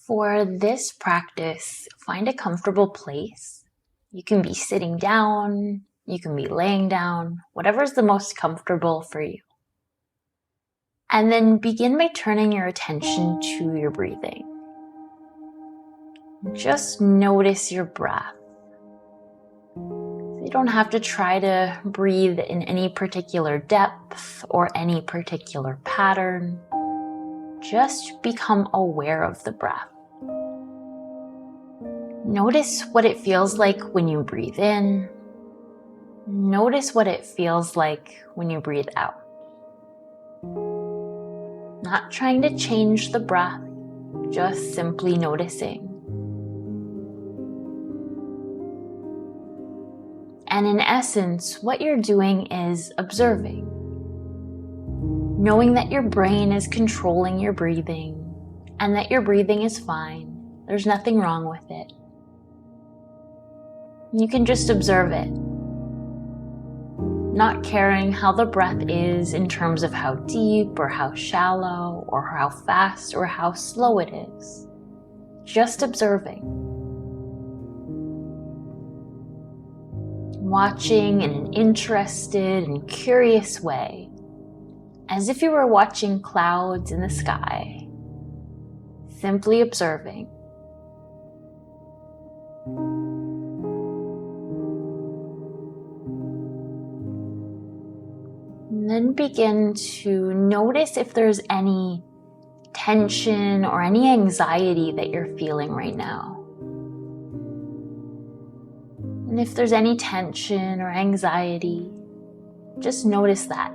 For this practice, find a comfortable place. You can be sitting down, you can be laying down, whatever's the most comfortable for you. And then begin by turning your attention to your breathing. Just notice your breath. You don't have to try to breathe in any particular depth or any particular pattern. Just become aware of the breath. Notice what it feels like when you breathe in. Notice what it feels like when you breathe out. Not trying to change the breath, just simply noticing. And in essence, what you're doing is observing. Knowing that your brain is controlling your breathing and that your breathing is fine. There's nothing wrong with it. You can just observe it. Not caring how the breath is in terms of how deep or how shallow or how fast or how slow it is. Just observing. Watching in an interested and curious way, as if you were watching clouds in the sky. Simply observing. And then begin to notice if there's any tension or any anxiety that you're feeling right now. And if there's any tension or anxiety, just notice that.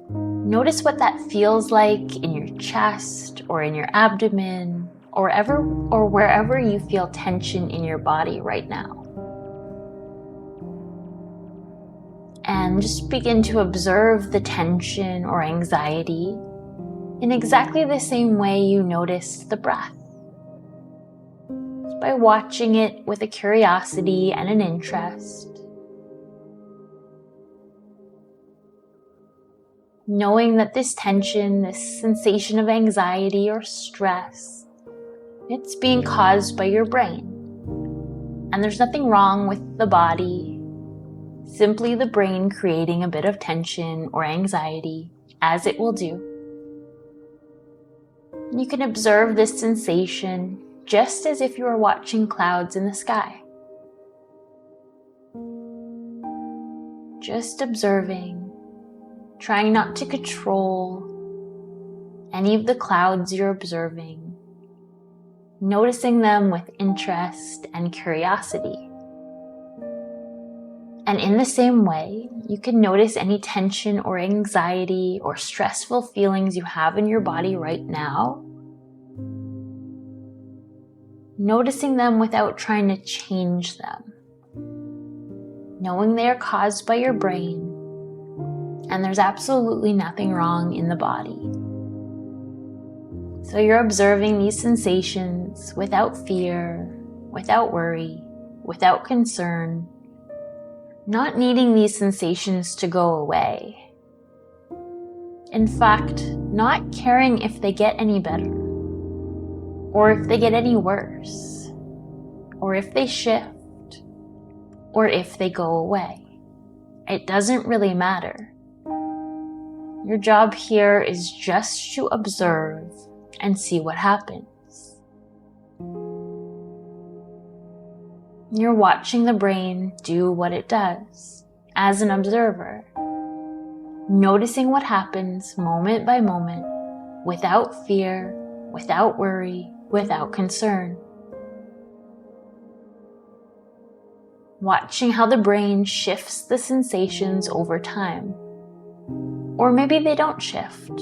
Notice what that feels like in your chest or in your abdomen or wherever you feel tension in your body right now. And just begin to observe the tension or anxiety in exactly the same way you notice the breath. Just by watching it with a curiosity and an interest. Knowing that this tension, this sensation of anxiety or stress, it's being caused by your brain. And there's nothing wrong with the body. Simply the brain creating a bit of tension or anxiety, as it will do. You can observe this sensation just as if you were watching clouds in the sky. Just observing, trying not to control any of the clouds you're observing, noticing them with interest and curiosity. And in the same way, you can notice any tension or anxiety or stressful feelings you have in your body right now. Noticing them without trying to change them. Knowing they are caused by your brain, and there's absolutely nothing wrong in the body. So you're observing these sensations without fear, without worry, without concern, not needing these sensations to go away. In fact, not caring if they get any better, or if they get any worse, or if they shift, or if they go away. It doesn't really matter. Your job here is just to observe and see what happens. You're watching the brain do what it does as an observer, noticing what happens moment by moment without fear, without worry, without concern. Watching how the brain shifts the sensations over time. Or maybe they don't shift.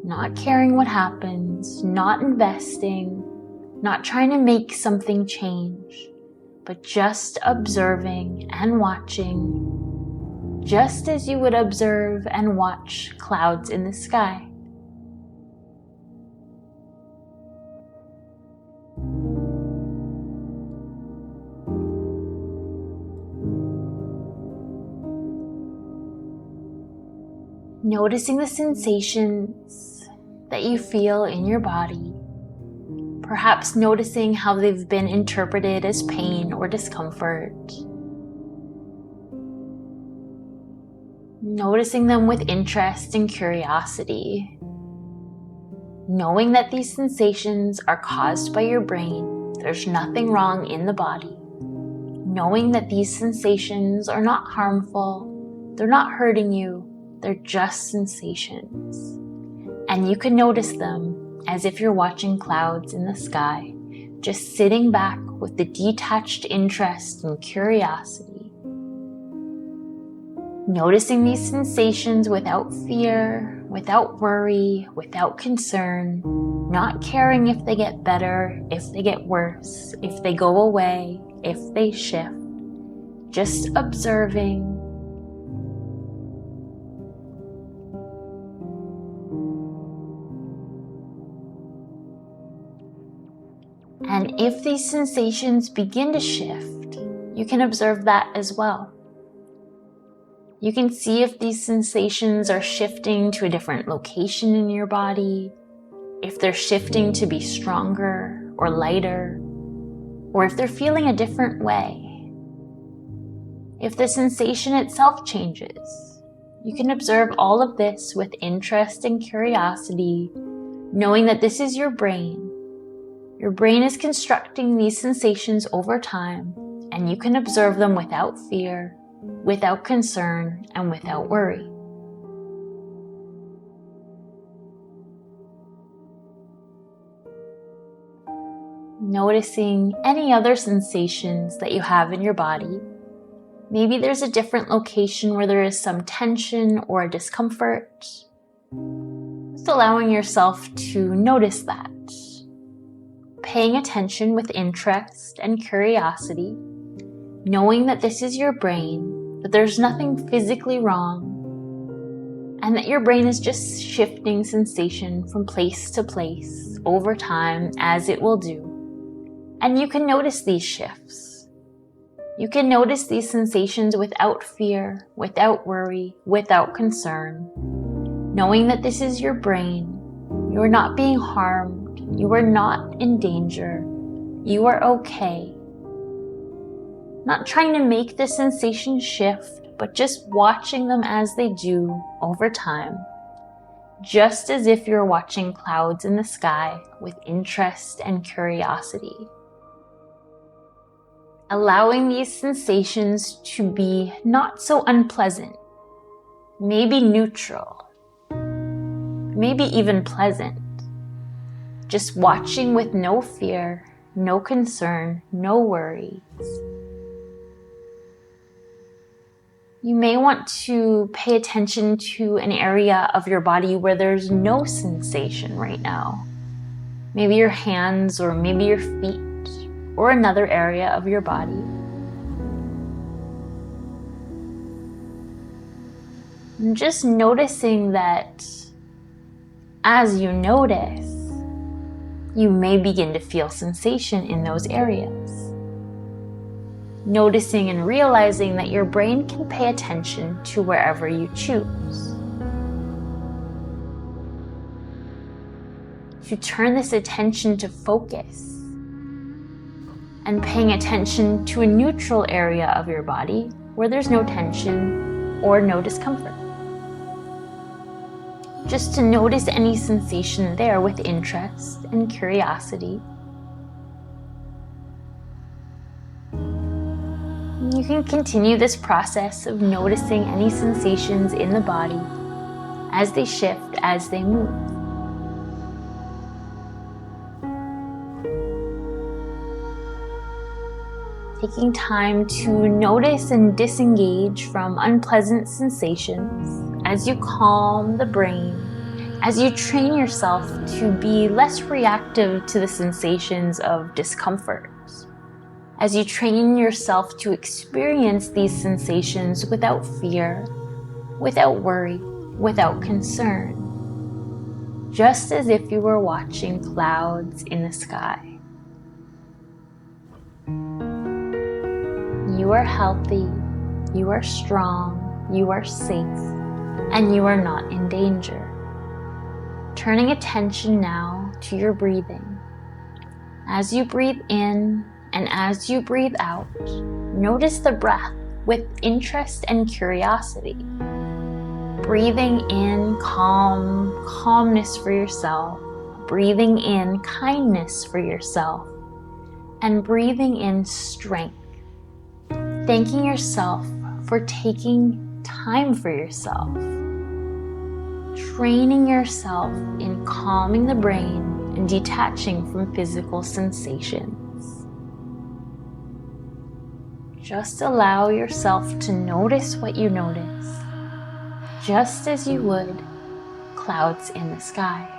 Not caring what happens, not investing, not trying to make something change, but just observing and watching, just as you would observe and watch clouds in the sky. Noticing the sensations that you feel in your body, perhaps noticing how they've been interpreted as pain or discomfort. Noticing them with interest and curiosity. Knowing that these sensations are caused by your brain, there's nothing wrong in the body. Knowing that these sensations are not harmful, they're not hurting you, they're just sensations. And you can notice them as if you're watching clouds in the sky, just sitting back with the detached interest and curiosity. Noticing these sensations without fear, without worry, without concern, not caring if they get better, if they get worse, if they go away, if they shift, just observing. And if these sensations begin to shift, you can observe that as well. You can see if these sensations are shifting to a different location in your body, if they're shifting to be stronger or lighter, or if they're feeling a different way. If the sensation itself changes, you can observe all of this with interest and curiosity, knowing that this is your brain. Your brain is constructing these sensations over time, and you can observe them without fear, without concern, and without worry. Noticing any other sensations that you have in your body. Maybe there's a different location where there is some tension or a discomfort. Just allowing yourself to notice that. Paying attention with interest and curiosity, knowing that this is your brain, that there's nothing physically wrong, and that your brain is just shifting sensation from place to place over time as it will do. And you can notice these shifts. You can notice these sensations without fear, without worry, without concern, knowing that this is your brain. You're not being harmed. You are not in danger. You are okay. Not trying to make the sensation shift, but just watching them as they do over time. Just as if you're watching clouds in the sky with interest and curiosity. Allowing these sensations to be not so unpleasant, maybe neutral, maybe even pleasant. Just watching with no fear, no concern, no worries. You may want to pay attention to an area of your body where there's no sensation right now. Maybe your hands, or maybe your feet, or another area of your body. And just noticing that as you notice, you may begin to feel sensation in those areas. Noticing and realizing that your brain can pay attention to wherever you choose. To turn this attention to focus and paying attention to a neutral area of your body where there's no tension or no discomfort. Just to notice any sensation there with interest and curiosity. You can continue this process of noticing any sensations in the body as they shift, as they move. Taking time to notice and disengage from unpleasant sensations as you calm the brain, as you train yourself to be less reactive to the sensations of discomfort, as you train yourself to experience these sensations without fear, without worry, without concern, just as if you were watching clouds in the sky. You are healthy, you are strong, you are safe, and you are not in danger. Turning attention now to your breathing. As you breathe in and as you breathe out, notice the breath with interest and curiosity. Breathing in calmness for yourself. Breathing in kindness for yourself. And breathing in strength. Thanking yourself for taking time for yourself. Training yourself in calming the brain and detaching from physical sensations. Just allow yourself to notice what you notice, just as you would clouds in the sky.